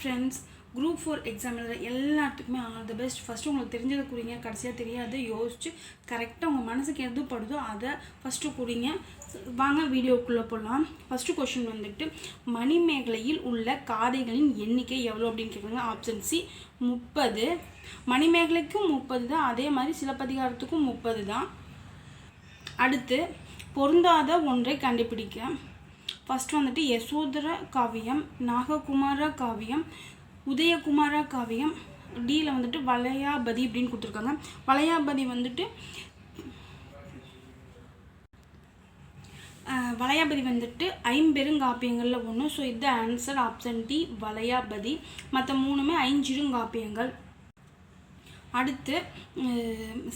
Friends, group 4 exam எழுதுகிற எல்லாத்துக்குமே all the best. First உங்களுக்கு தெரிஞ்சதை கூறிங்க, கடைசியாக தெரியாது யோசிச்சு கரெக்டாக உங்கள் மனசுக்கு எது படுதோ அதை ஃபஸ்ட்டு கூறிங்க. வாங்க வீடியோக்குள்ளே போகலாம். ஃபஸ்ட்டு கொஷின் வந்துட்டு, மணிமேகலையில் உள்ள காதைகளின் எண்ணிக்கை எவ்வளோ அப்படின்னு கேட்குறாங்க. Option C 30. மணிமேகலைக்கும் 30 தான், அதே மாதிரி சிலப்பதிகாரத்துக்கும் 30 தான். அடுத்து பொருந்தாத ஒன்றை கண்டுபிடிக்க. ஃபஸ்ட்டு வந்துட்டு யசோதர காவியம், நாககுமார காவியம், உதயகுமார காவியம், டியில் வந்துட்டு வளையாபதி அப்படின்னு கொடுத்துருக்காங்க. வளையாபதி வந்துட்டு ஐம்பெருங்காப்பியங்களில் ஒன்று. ஸோ இது ஆன்சர் ஆப்ஷன் டி வளையாபதி. மற்ற மூணுமே ஐஞ்சிறுங்காப்பியங்கள். அடுத்து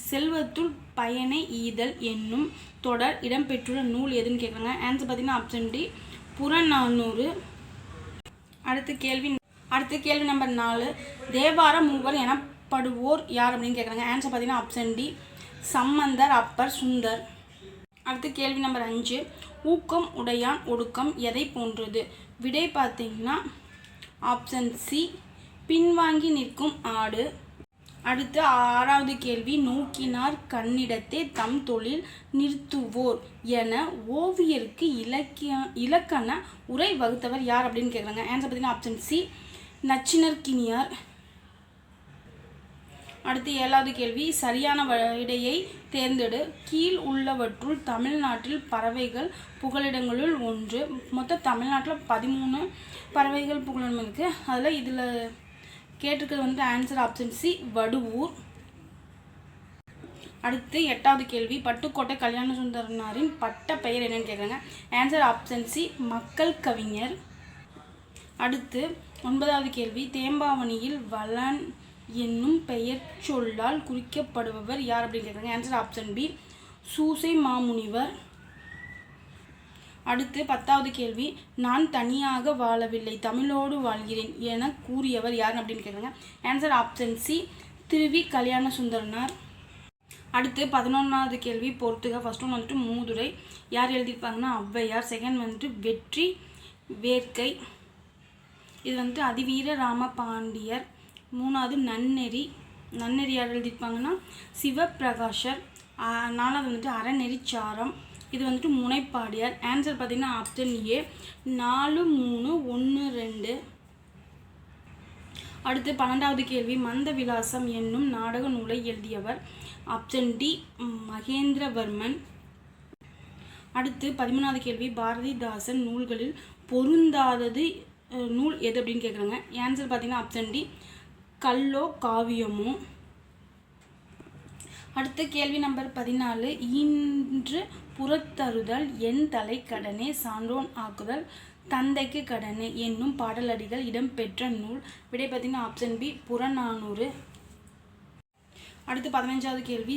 செல்வத்துள் பயனை ஈதல் என்னும் தொடர் இடம்பெற்றுள்ள நூல் எதுன்னு கேட்குறாங்க. ஆன்சர் பார்த்தீங்கன்னா ஆப்ஷன் டி புறநானூறு. அடுத்த கேள்வி நம்பர் 4, தேவார மூவர் எனப்படுவோர் யார் அப்படின்னு கேட்குறாங்க. ஆன்சர் பார்த்தீங்கன்னா ஆப்ஷன் டி சம்பந்தர், அப்பர், சுந்தர். அடுத்த கேள்வி நம்பர் 5, ஊக்கம் உடையான் ஒடுக்கம் எதை போன்றது? விடை பார்த்தீங்கன்னா ஆப்ஷன் சி பின்வாங்கி நிற்கும் ஆடு. அடுத்து 6வது கேள்வி, நோக்கினார் கண்ணிடத்தே தம் தொழில் நிறுத்துவோர் என ஓவியருக்கு இலக்கண உரை வகுத்தவர் யார் அப்படின்னு கேட்குறாங்க. ஆன்சர் பார்த்தீங்கன்னா ஆப்ஷன் சி நச்சினார்க்கினியார். அடுத்து 7வது கேள்வி, சரியான விடையை தேர்ந்தெடு. கீழ் உள்ளவற்றுள் தமிழ்நாட்டில் பறவைகள் புகலிடங்களுள் ஒன்று. மொத்தம் தமிழ்நாட்டில் 13 பறவைகள் புகலிடம் இருக்குது. அதில் இதில் கேட்டிருக்கிறது வந்துட்டு ஆன்சர் ஆப்ஷன் சி வடுவூர். அடுத்து 8வது கேள்வி, பட்டுக்கோட்டை கல்யாண சுந்தரனாரின் பட்ட பெயர் என்னன்னு கேட்குறாங்க. ஆன்சர் ஆப்ஷன் சி மக்கள் கவிஞர். அடுத்து 9வது கேள்வி, தேம்பாவணியில் வளன் என்னும் பெயர் சொல்லால் குறிக்கப்படுபவர் யார் அப்படின்னு கேட்குறாங்க. ஆன்சர் ஆப்ஷன் பி சூசை மாமுனிவர். அடுத்து 10வது கேள்வி, நான் தனியாக வாழவில்லை தமிழோடு வாழ்கிறேன் என கூறியவர் யார் அப்படின்னு கேட்குறாங்க. ஆன்சர் ஆப்ஷன் சி திருவி கல்யாண சுந்தரனார். அடுத்து 11வது கேள்வி பொறுத்துக. ஃபர்ஸ்ட் ஒன் வந்துட்டு மூதுரை யார் எழுதியிருப்பாங்கன்னா ஔவையார். செகண்ட் வந்துட்டு வெற்றி வேர்க்கை, இது வந்துட்டு அதிவீர ராமபாண்டியர். 3வது நன்னெறி யார் எழுதியிருப்பாங்கன்னா சிவபிரகாஷர். 4வது வந்துட்டு அறநெறிச்சாரம், இது வந்துட்டு முனைப்பாடியார். ஆன்சர் பார்த்தீங்கன்னா ஆப்ஷன் ஏ 4, 3, 1, 2. அடுத்து 12வது கேள்வி, மந்த விலாசம் என்னும் நாடக நூலை எழுதியவர். Option D Mahendravarman. அடுத்து 13வது கேள்வி, பாரதிதாசன் நூல்களில் பொருந்தாதது நூல் எது அப்படின்னு கேட்குறாங்க. ஆன்சர் பார்த்தீங்கன்னா ஆப்ஷன் டி கல்லோ காவியமோ. அடுத்த கேள்வி நம்பர் 14, இன்று புறத்தருதல் என் தலை கடனே சான்றோன் ஆக்குதல் தந்தைக்கு கடனே என்னும் பாடலடிகள் இடம்பெற்ற நூல். விடை பார்த்தீங்கன்னா ஆப்ஷன் பி புறநானூறு. அடுத்து 15வது கேள்வி,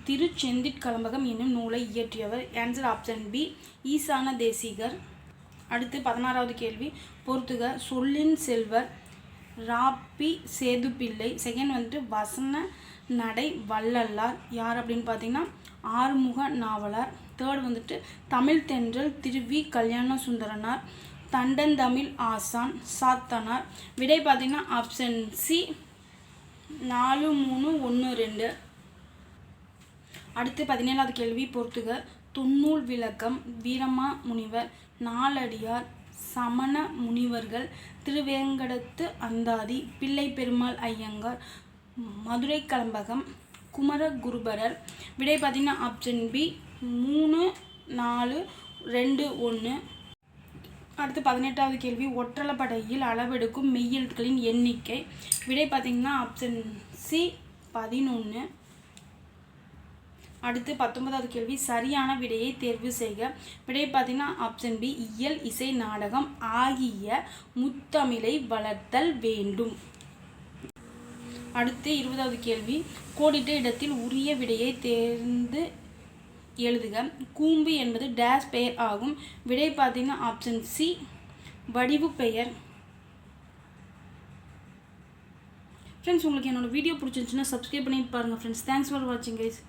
திருச்செந்திற்கலம்பகம் என்னும் நூலை இயற்றியவர். ஆன்சர் ஆப்ஷன் பி ஈசான தேசிகர். அடுத்து 16வது கேள்வி பொறுத்துக. சொல்லின் செல்வர் ராப்பி சேதுப்பிள்ளை. செகண்ட் வந்துட்டு வசன நடை வள்ளலார் யார் அப்படின்னு பார்த்தீங்கன்னா ஆறுமுக நாவலர். தேர்ட் வந்துட்டு தமிழ் தென்றல் திருவி கல்யாண சுந்தரனார். தண்டந்தமிழ் ஆசான் சாத்தனார். விடை பார்த்தீங்கன்னா ஆப்ஷன் சி 4, 3, 1, 2. அடுத்து 17வது கேள்வி பொறுத்துக. தொன்னூல் விளக்கம் வீரமா முனிவர், நாலடியார், சமண முனிவர்கள், திருவேங்கடத்து அந்தாதி, பிள்ளை பெருமாள் ஐயங்கார், மதுரை கலம்பகம், குமரகுருபரர். விடை பார்த்தீங்கன்னா ஆப்ஷன் பி 3, 4, 2, 1. அடுத்து 18வது கேள்வி, ஒற்றளப்படையில் அளவெடுக்கும் மெய்யெழுத்துக்களின் எண்ணிக்கை. விடை பார்த்தீங்கன்னா ஆப்ஷன் சி 11. அடுத்து 19வது கேள்வி, சரியான விடையை தேர்வு செய்க. விடை பார்த்தீங்கன்னா ஆப்ஷன் பி இயல் இசை நாடகம் ஆகிய முத்தமிழை வளர்த்தல் வேண்டும். அடுத்து 20வது கேள்வி, கோடிட்ட இடத்தில் உரிய விடையை தேர்ந்து எழுதுக. கூம்பு என்பது டேஸ் பெயர் ஆகும். விடை பார்த்தீங்கன்னா ஆப்ஷன் சி வடிவு பெயர். ஃப்ரெண்ட்ஸ், உங்களுக்கு என்னோட வீடியோ பிடிச்சிருந்துச்சுன்னா சப்ஸ்கிரைப் பண்ணி பாருங்கள் ஃப்ரெண்ட்ஸ். தேங்க்ஸ் ஃபார் வாட்சிங் கைஸ்.